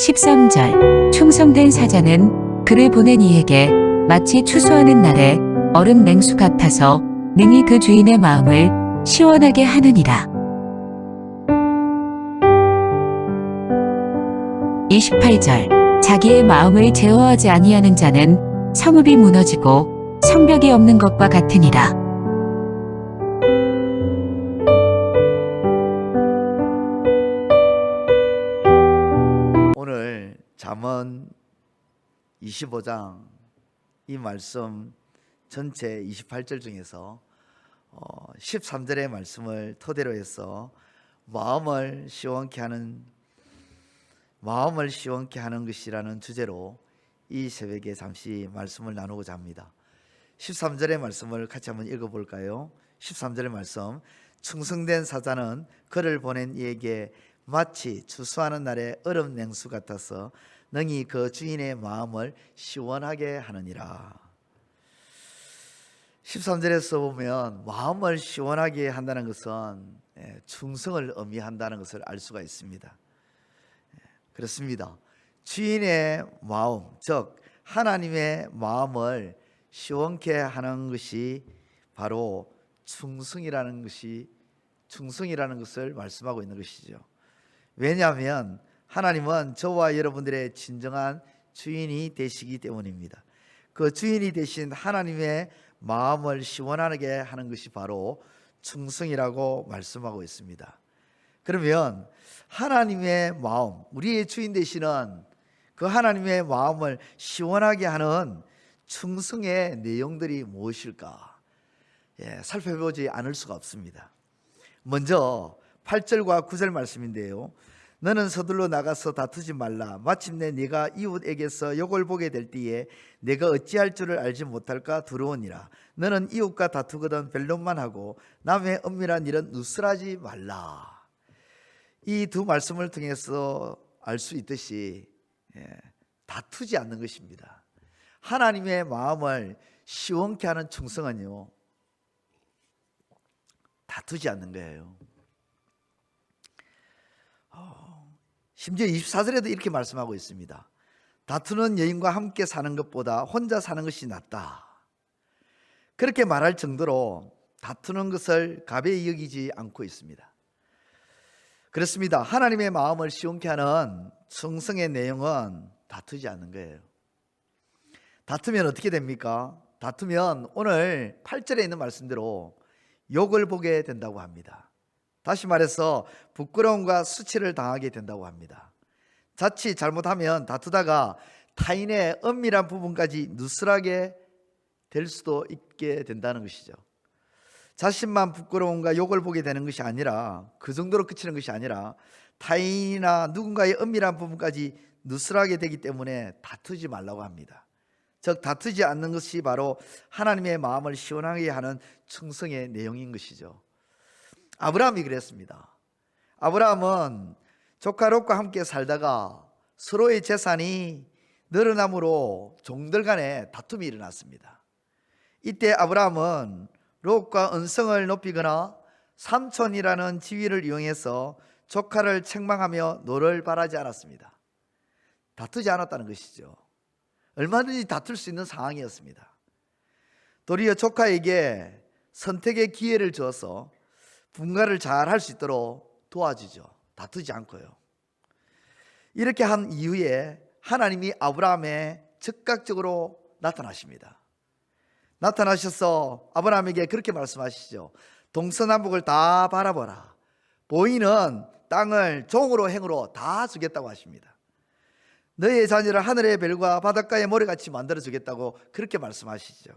13절 충성된 사자는 그를 보낸 이에게 마치 추수하는 날에 얼음 냉수 같아서 능히 그 주인의 마음을 시원하게 하느니라. 28절 자기의 마음을 제어하지 아니하는 자는 성읍이 무너지고 성벽이 없는 것과 같으니라. 오늘 잠언 25장 이 말씀 전체 28절 중에서 13절의 말씀을 토대로 해서 마음을 시원케 하는 것이라는 주제로 이 새벽에 잠시 말씀을 나누고자 합니다. 13절의 말씀을 같이 한번 읽어볼까요? 13절의 말씀, 충성된 사자는 그를 보낸 이에게 마치 추수하는 날에 얼음 냉수 같아서 능히 그 주인의 마음을 시원하게 하느니라. 13절에서 보면 마음을 시원하게 한다는 것은 충성을 의미한다는 것을 알 수가 있습니다. 그렇습니다. 주인의 마음, 즉 하나님의 마음을 시원케 하는 것이 바로 충성이라는 것을 말씀하고 있는 것이죠. 왜냐하면 하나님은 저와 여러분들의 진정한 주인이 되시기 때문입니다. 그 주인이 되신 하나님의 마음을 시원하게 하는 것이 바로 충성이라고 말씀하고 있습니다. 그러면 하나님의 마음, 우리의 주인 되시는 그 하나님의 마음을 시원하게 하는 충성의 내용들이 무엇일까? 살펴보지 않을 수가 없습니다. 먼저 8절과 9절 말씀인데요. 너는 서둘러 나가서 다투지 말라. 마침내 네가 이웃에게서 욕을 보게 될 때에 내가 어찌할 줄을 알지 못할까 두려우니라. 너는 이웃과 다투거든 변론만 하고 남의 은밀한 일은 누설하지 말라. 이 두 말씀을 통해서 알 수 있듯이 다투지 않는 것입니다. 하나님의 마음을 시원케 하는 충성은요, 다투지 않는 거예요. 심지어 24절에도 이렇게 말씀하고 있습니다. 다투는 여인과 함께 사는 것보다 혼자 사는 것이 낫다. 그렇게 말할 정도로 다투는 것을 가벼이 여기지 않고 있습니다. 그렇습니다. 하나님의 마음을 시원케 하는 충성의 내용은 다투지 않는 거예요. 다투면 어떻게 됩니까? 다투면 오늘 8절에 있는 말씀대로 욕을 보게 된다고 합니다. 다시 말해서 부끄러움과 수치를 당하게 된다고 합니다. 자칫 잘못하면 다투다가 타인의 은밀한 부분까지 누설하게 될 수도 있게 된다는 것이죠. 자신만 부끄러움과 욕을 보게 되는 것이 아니라, 그 정도로 그치는 것이 아니라 타인이나 누군가의 은밀한 부분까지 누설하게 되기 때문에 다투지 말라고 합니다. 즉 다투지 않는 것이 바로 하나님의 마음을 시원하게 하는 충성의 내용인 것이죠. 아브라함이 그랬습니다. 아브라함은 조카 롯과 함께 살다가 서로의 재산이 늘어남으로 종들 간에 다툼이 일어났습니다. 이때 아브라함은 롯과 언성을 높이거나 삼촌이라는 지위를 이용해서 조카를 책망하며 노를 바라지 않았습니다. 다투지 않았다는 것이죠. 얼마든지 다툴 수 있는 상황이었습니다. 도리어 조카에게 선택의 기회를 주어서 분가를 잘 할 수 있도록 도와주죠. 다투지 않고요. 이렇게 한 이후에 하나님이 아브라함에 즉각적으로 나타나십니다. 나타나셔서 아브라함에게 그렇게 말씀하시죠. 동서남북을 다 바라보라. 보이는 땅을 종으로 행으로 다 주겠다고 하십니다. 너의 자녀를 하늘의 별과 바닷가의 모래같이 만들어 주겠다고 그렇게 말씀하시죠.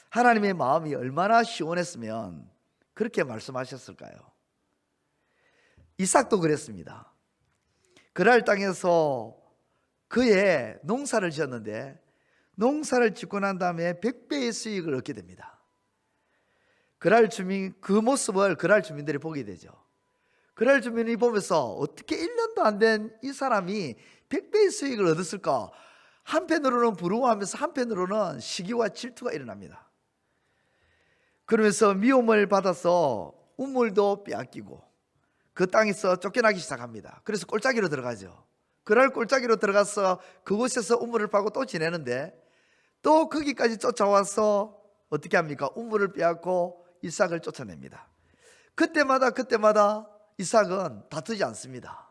하나님의 마음이 얼마나 시원했으면 그렇게 말씀하셨을까요? 이삭도 그랬습니다. 그랄 땅에서 그의 농사를 지었는데 농사를 짓고 난 다음에 100배의 수익을 얻게 됩니다. 그 모습을 그랄 주민들이 보게 되죠. 그랄 주민이 보면서 어떻게 1년도 안 된 이 사람이 100배의 수익을 얻었을까? 한편으로는 부러워하면서 한편으로는 시기와 질투가 일어납니다. 그러면서 미움을 받아서 우물도 빼앗기고 그 땅에서 쫓겨나기 시작합니다. 그래서 꼴짜기로 들어가죠. 그날 골짜기로 들어가서 그곳에서 우물을 파고 또 지내는데, 또 거기까지 쫓아와서 어떻게 합니까? 우물을 빼앗고 이삭을 쫓아냅니다. 그때마다 이삭은 다투지 않습니다.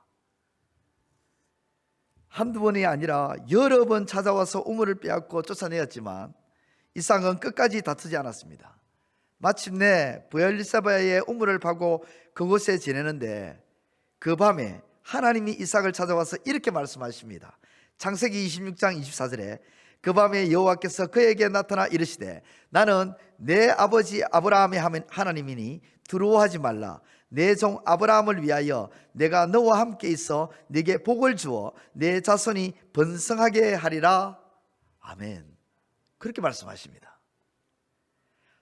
한두 번이 아니라 여러 번 찾아와서 우물을 빼앗고 쫓아내었지만 이삭은 끝까지 다투지 않았습니다. 마침내 브엘리사바의 우물을 파고 그곳에 지내는데, 그 밤에 하나님이 이삭을 찾아와서 이렇게 말씀하십니다. 창세기 26장 24절에 그 밤에 여호와께서 그에게 나타나 이르시되 나는 내 아버지 아브라함의 하나님이니 두려워하지 말라. 내 종 아브라함을 위하여 내가 너와 함께 있어 네게 복을 주어 내 자손이 번성하게 하리라. 아멘. 그렇게 말씀하십니다.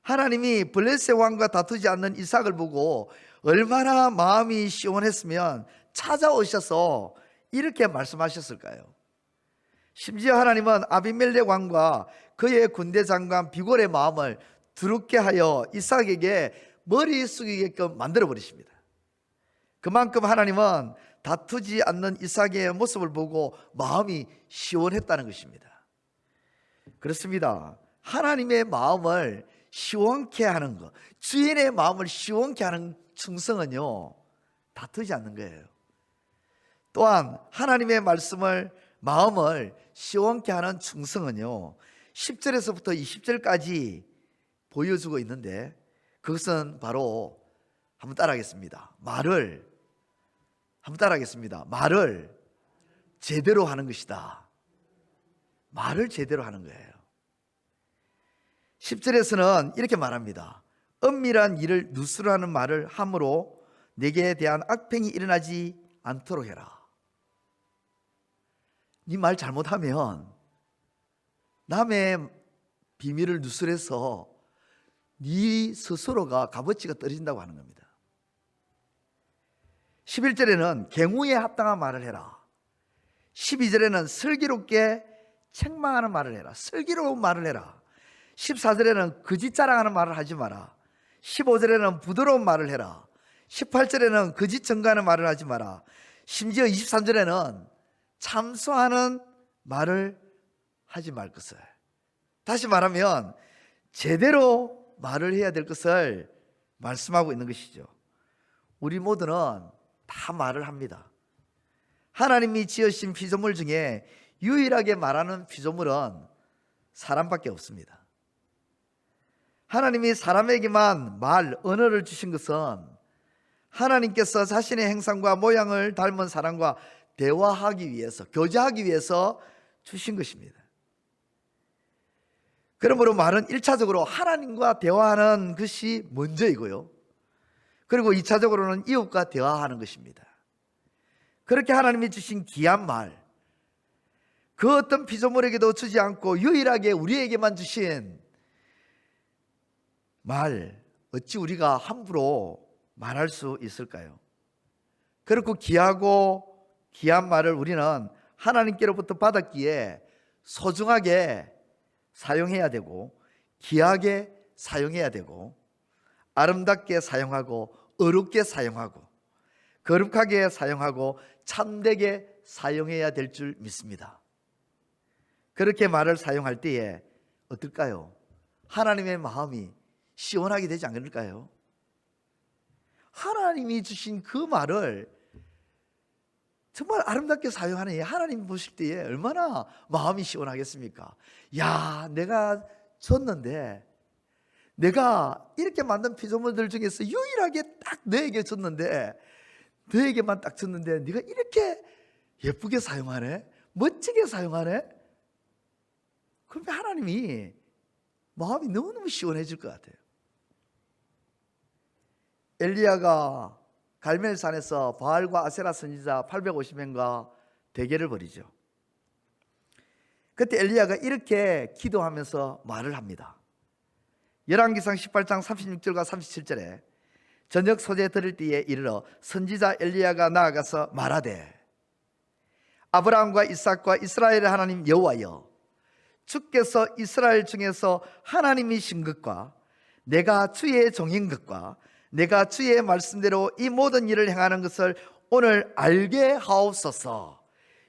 하나님이 블레셋 왕과 다투지 않는 이삭을 보고 얼마나 마음이 시원했으면 찾아오셔서 이렇게 말씀하셨을까요? 심지어 하나님은 아비멜렉 왕과 그의 군대 장관 비골의 마음을 두렵게 하여 이삭에게 머리 숙이게끔 만들어 버리십니다. 그만큼 하나님은 다투지 않는 이삭의 모습을 보고 마음이 시원했다는 것입니다. 그렇습니다. 하나님의 마음을 시원케 하는 것, 주인의 마음을 시원케 하는 충성은요, 다투지 않는 거예요. 또한 하나님의 마음을 시원케 하는 충성은요, 10절에서부터 20절까지 보여주고 있는데, 그것은 바로 한번 따라하겠습니다. 말을 제대로 하는 것이다. 말을 제대로 하는 거예요. 10절에서는 이렇게 말합니다. 은밀한 일을 누스로 하는 말을 함으로 내게 대한 악행이 일어나지 않도록 해라. 네 말 잘못하면 남의 비밀을 누설해서 네 스스로가 값어치가 떨어진다고 하는 겁니다. 11절에는 경우에 합당한 말을 해라. 12절에는 슬기롭게 책망하는 말을 해라. 슬기로운 말을 해라. 14절에는 거짓 자랑하는 말을 하지 마라. 15절에는 부드러운 말을 해라. 18절에는 거짓 증거하는 말을 하지 마라. 심지어 23절에는 참소하는 말을 하지 말 것을. 다시 말하면 제대로 말을 해야 될 것을 말씀하고 있는 것이죠. 우리 모두는 다 말을 합니다. 하나님이 지으신 피조물 중에 유일하게 말하는 피조물은 사람밖에 없습니다. 하나님이 사람에게만 언어를 주신 것은 하나님께서 자신의 형상과 모양을 닮은 사람과 대화하기 위해서, 교제하기 위해서 주신 것입니다. 그러므로 말은 1차적으로 하나님과 대화하는 것이 먼저이고요, 그리고 2차적으로는 이웃과 대화하는 것입니다. 그렇게 하나님이 주신 귀한 말, 그 어떤 피조물에게도 주지 않고 유일하게 우리에게만 주신 말, 어찌 우리가 함부로 말할 수 있을까요? 그렇고 귀한 말을 우리는 하나님께로부터 받았기에 소중하게 사용해야 되고, 귀하게 사용해야 되고, 아름답게 사용하고, 어렵게 사용하고, 거룩하게 사용하고, 참되게 사용해야 될 줄 믿습니다. 그렇게 말을 사용할 때에 어떨까요? 하나님의 마음이 시원하게 되지 않을까요? 하나님이 주신 그 말을 정말 아름답게 사용하는 하나님 보실 때에 얼마나 마음이 시원하겠습니까? 야, 내가 줬는데, 내가 이렇게 만든 피조물들 중에서 유일하게 딱 너에게 줬는데, 너에게만 딱 줬는데 네가 이렇게 예쁘게 사용하네, 멋지게 사용하네. 그러면 하나님이 마음이 너무너무 시원해질 것 같아요. 엘리야가 갈멜산에서 바알과 아세라 선지자 850명과 대결을 벌이죠. 그때 엘리야가 이렇게 기도하면서 말을 합니다. 열왕기상 18장 36절과 37절에 저녁 소재 들을 때에 이르러 선지자 엘리야가 나아가서 말하되 아브라함과 이삭과 이스라엘의 하나님 여호와여, 주께서 이스라엘 중에서 하나님이신 것과 내가 주의 종인 것과 내가 주의 말씀대로 이 모든 일을 행하는 것을 오늘 알게 하옵소서.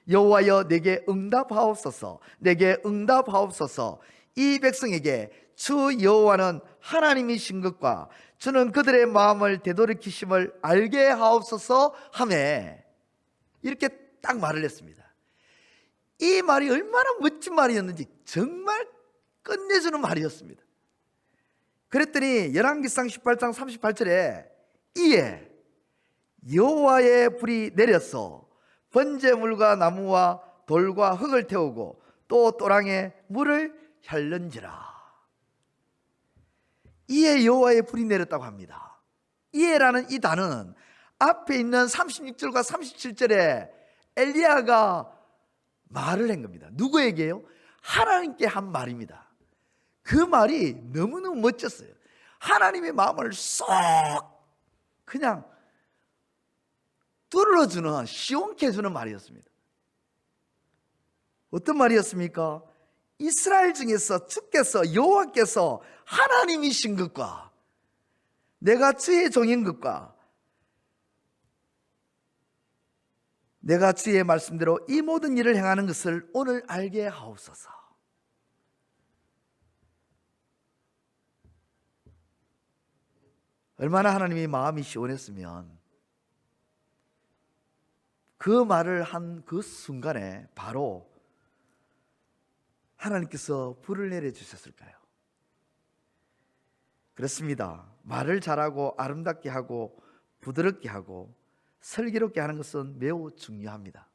여호와여 내게 응답하옵소서. 내게 응답하옵소서. 이 백성에게 주 여호와는 하나님이신 것과 주는 그들의 마음을 되돌이키심을 알게 하옵소서 하매, 이렇게 딱 말을 했습니다. 이 말이 얼마나 멋진 말이었는지 정말 끝내주는 말이었습니다. 그랬더니 열왕기상 18장 38절에 이에 여호와의 불이 내려서 번제물과 나무와 돌과 흙을 태우고 또 또랑에 물을 혈른지라. 이에 여호와의 불이 내렸다고 합니다. 이에라는 이 단어는 앞에 있는 36절과 37절에 엘리야가 말을 한 겁니다. 누구에게요? 하나님께 한 말입니다. 그 말이 너무너무 멋졌어요. 하나님의 마음을 쏙 그냥 뚫어주는, 시원케 해주는 말이었습니다. 어떤 말이었습니까? 이스라엘 중에서 주께서, 여호와께서 하나님이신 것과 내가 주의 종인 것과 내가 주의 말씀대로 이 모든 일을 행하는 것을 오늘 알게 하옵소서. 얼마나 하나님의 마음이 시원했으면 그 말을 한 그 순간에 바로 하나님께서 불을 내려주셨을까요? 그렇습니다. 말을 잘하고 아름답게 하고 부드럽게 하고 슬기롭게 하는 것은 매우 중요합니다.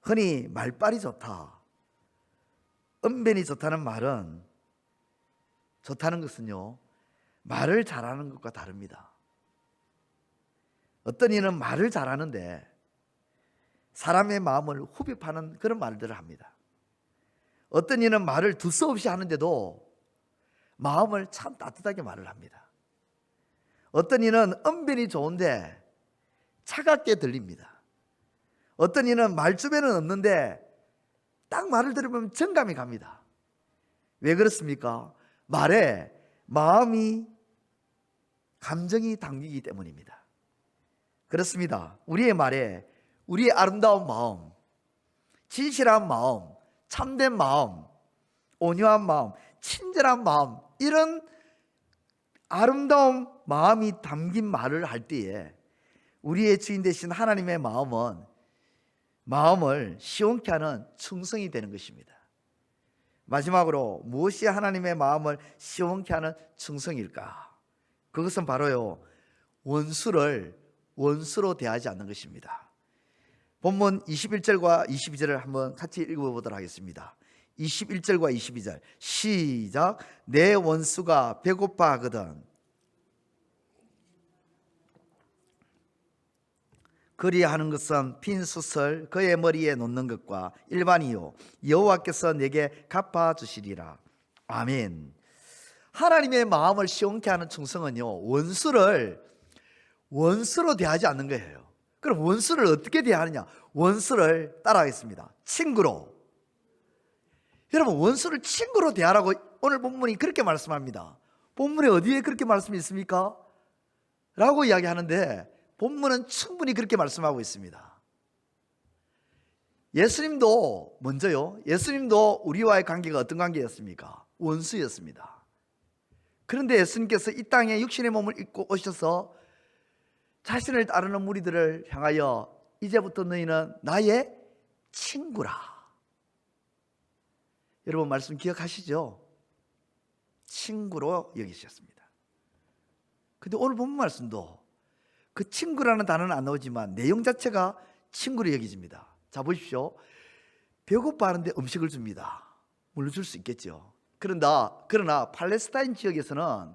흔히 말빨이 좋다, 언변이 좋다는 말은, 좋다는 것은요, 말을 잘하는 것과 다릅니다. 어떤 이는 말을 잘하는데 사람의 마음을 후벼파는 그런 말들을 합니다. 어떤 이는 말을 두서없이 하는데도 마음을 참 따뜻하게 말을 합니다. 어떤 이는 언변이 좋은데 차갑게 들립니다. 어떤 이는 말주변은 없는데 딱 말을 들으면 정감이 갑니다. 왜 그렇습니까? 말에 마음이, 감정이 담기기 때문입니다. 그렇습니다. 우리의 말에 우리의 아름다운 마음, 진실한 마음, 참된 마음, 온유한 마음, 친절한 마음, 이런 아름다운 마음이 담긴 말을 할 때에 우리의 주인 되신 하나님의 마음을 시원케 하는 충성이 되는 것입니다. 마지막으로 무엇이 하나님의 마음을 시원케 하는 충성일까? 그것은 바로요, 원수를 원수로 대하지 않는 것입니다. 본문 21절과 22절을 한번 같이 읽어보도록 하겠습니다. 21절과 22절 시작. 내 원수가 배고파 하거든 그리하는 것은 빈 숯을 그의 머리에 놓는 것과 일반이요 여호와께서 내게 갚아주시리라. 아멘. 하나님의 마음을 시원케 하는 충성은요, 원수를 원수로 대하지 않는 거예요. 그럼 원수를 어떻게 대하느냐? 원수를 따라하겠습니다. 친구로. 여러분, 원수를 친구로 대하라고 오늘 본문이 그렇게 말씀합니다. 본문에 어디에 그렇게 말씀이 있습니까? 라고 이야기하는데 본문은 충분히 그렇게 말씀하고 있습니다. 예수님도 먼저요, 예수님도 우리와의 관계가 어떤 관계였습니까? 원수였습니다. 그런데 예수님께서 이 땅에 육신의 몸을 입고 오셔서 자신을 따르는 무리들을 향하여 이제부터 너희는 나의 친구라. 여러분 말씀 기억하시죠? 친구로 여기셨습니다. 근데 오늘 본문 말씀도 그 친구라는 단어는 안 나오지만 내용 자체가 친구로 여기집니다. 자 보십시오. 배고파하는데 음식을 줍니다. 물론 줄 수 있겠죠. 그러나 팔레스타인 지역에서는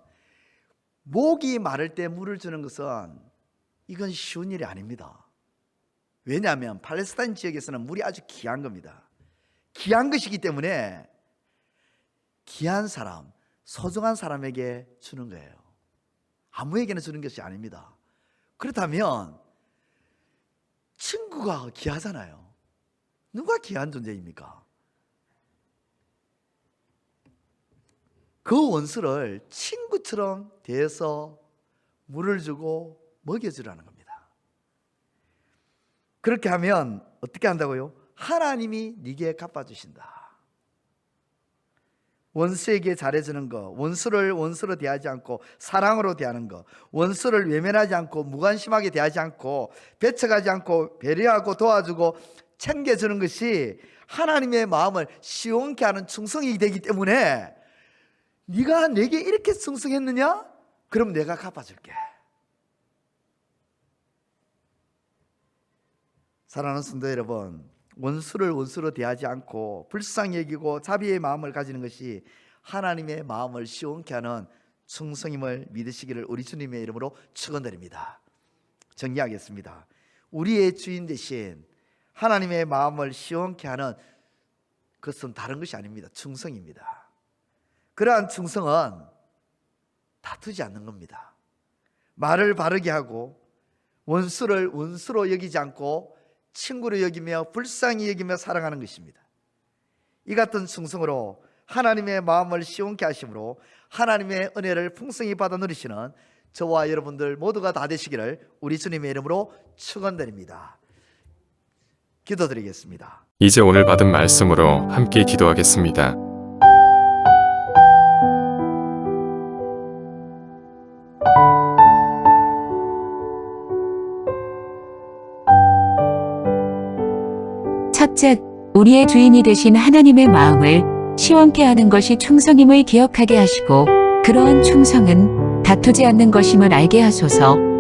목이 마를 때 물을 주는 것은 이건 쉬운 일이 아닙니다. 왜냐하면 팔레스타인 지역에서는 물이 아주 귀한 겁니다. 귀한 것이기 때문에 귀한 사람, 소중한 사람에게 주는 거예요. 아무에게나 주는 것이 아닙니다. 그렇다면 친구가 귀하잖아요. 누가 귀한 존재입니까? 그 원수를 친구처럼 대해서 물을 주고 먹여주라는 겁니다. 그렇게 하면 어떻게 한다고요? 하나님이 네게 갚아주신다. 원수에게 잘해주는 거, 원수를 원수로 대하지 않고 사랑으로 대하는 거, 원수를 외면하지 않고 무관심하게 대하지 않고 배척하지 않고 배려하고 도와주고 챙겨주는 것이 하나님의 마음을 시원케 하는 충성이 되기 때문에 네가 내게 이렇게 충성했느냐? 그럼 내가 갚아줄게. 사랑하는 성도 여러분, 원수를 원수로 대하지 않고 불쌍히 여기고 자비의 마음을 가지는 것이 하나님의 마음을 시원케 하는 충성임을 믿으시기를 우리 주님의 이름으로 축원드립니다. 정리하겠습니다. 우리의 주인 대신 하나님의 마음을 시원케 하는 그것은 다른 것이 아닙니다. 충성입니다. 그러한 충성은 다투지 않는 겁니다. 말을 바르게 하고 원수를 원수로 여기지 않고 친구로 여기며 불쌍히 여기며 사랑하는 것입니다. 이 같은 충성으로 하나님의 마음을 시원케 하심으로 하나님의 은혜를 풍성히 받아 누리시는 저와 여러분들 모두가 다 되시기를 우리 주님의 이름으로 축원드립니다. 기도드리겠습니다. 이제 오늘 받은 말씀으로 함께 기도하겠습니다. 첫째, 우리의 주인이 되신 하나님의 마음을 시원케 하는 것이 충성임을 기억하게 하시고 그러한 충성은 다투지 않는 것임을 알게 하소서.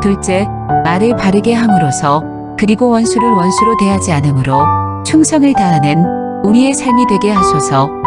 둘째, 말을 바르게 함으로써 그리고 원수를 원수로 대하지 않으므로 충성을 다하는 우리의 삶이 되게 하소서.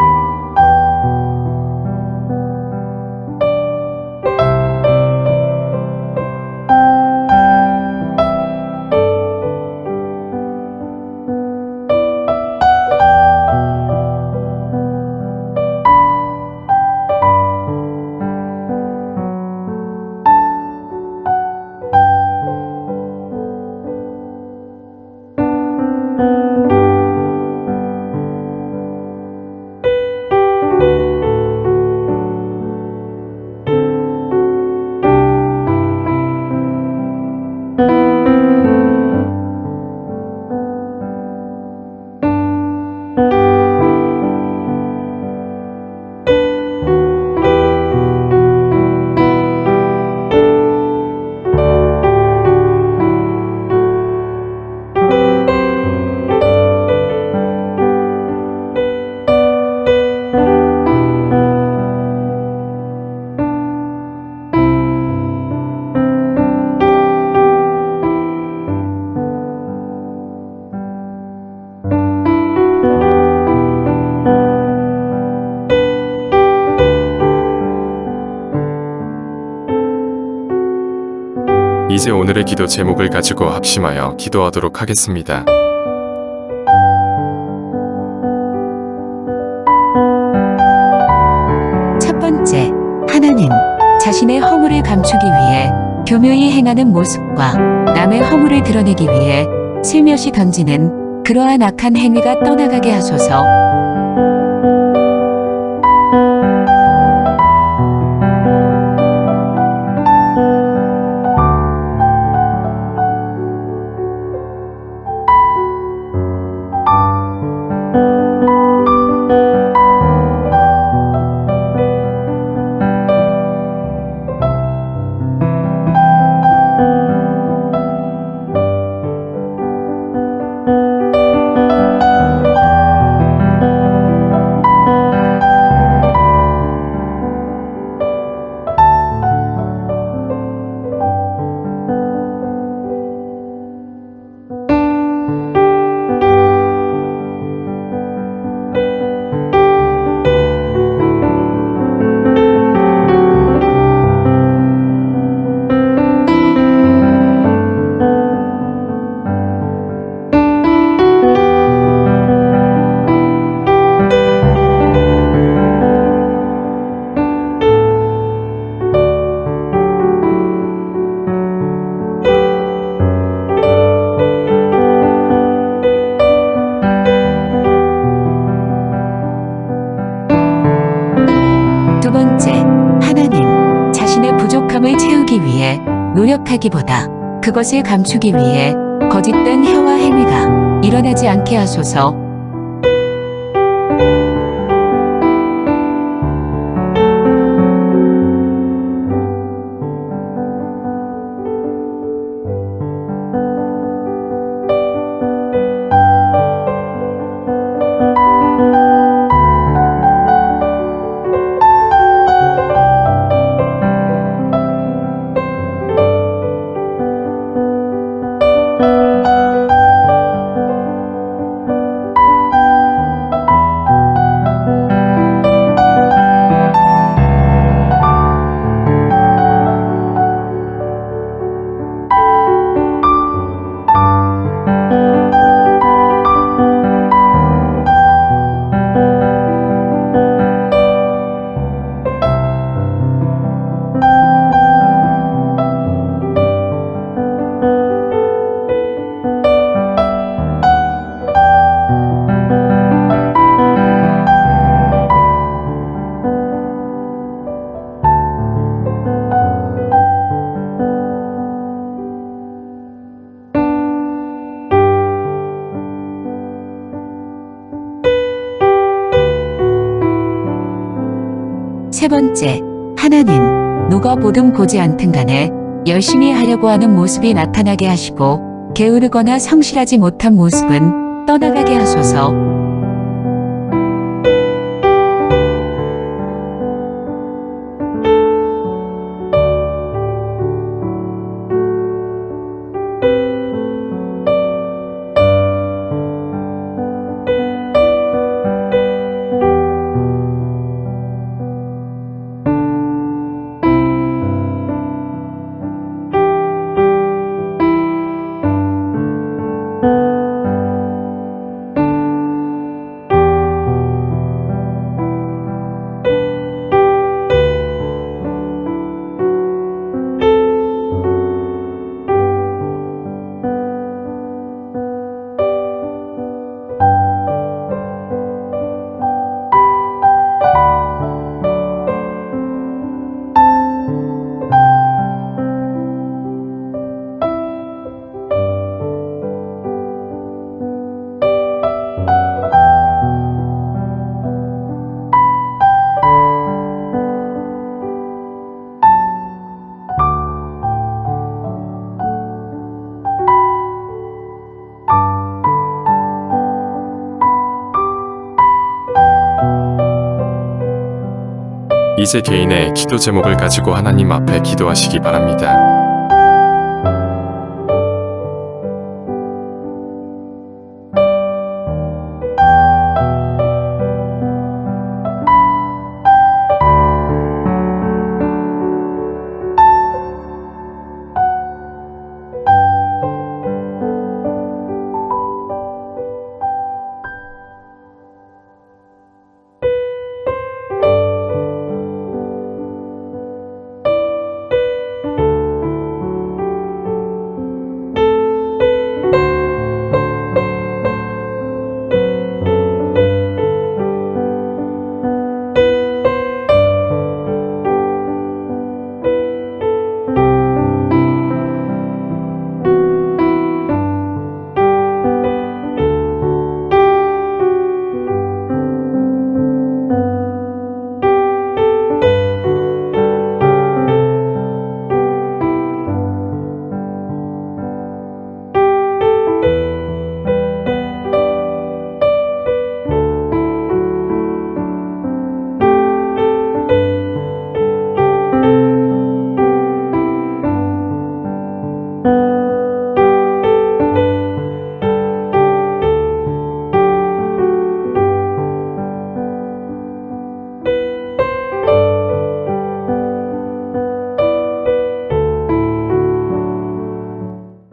이제 오늘의 기도 제목을 가지고 합심하여 기도하도록 하겠습니다. 첫 번째, 하나님, 자신의 허물을 감추기 위해 교묘히 행하는 모습과 남의 허물을 드러내기 위해 슬며시 던지는 그러한 악한 행위가 떠나가게 하소서. 채우기 위해 노력하기보다 그것을 감추기 위해 거짓된 혀와 행위가 일어나지 않게 하소서. 세 번째, 하나는 누가 보든 보지 않든 간에 열심히 하려고 하는 모습이 나타나게 하시고 게으르거나 성실하지 못한 모습은 떠나가게 하소서. 이제 개인의 기도 제목을 가지고 하나님 앞에 기도하시기 바랍니다.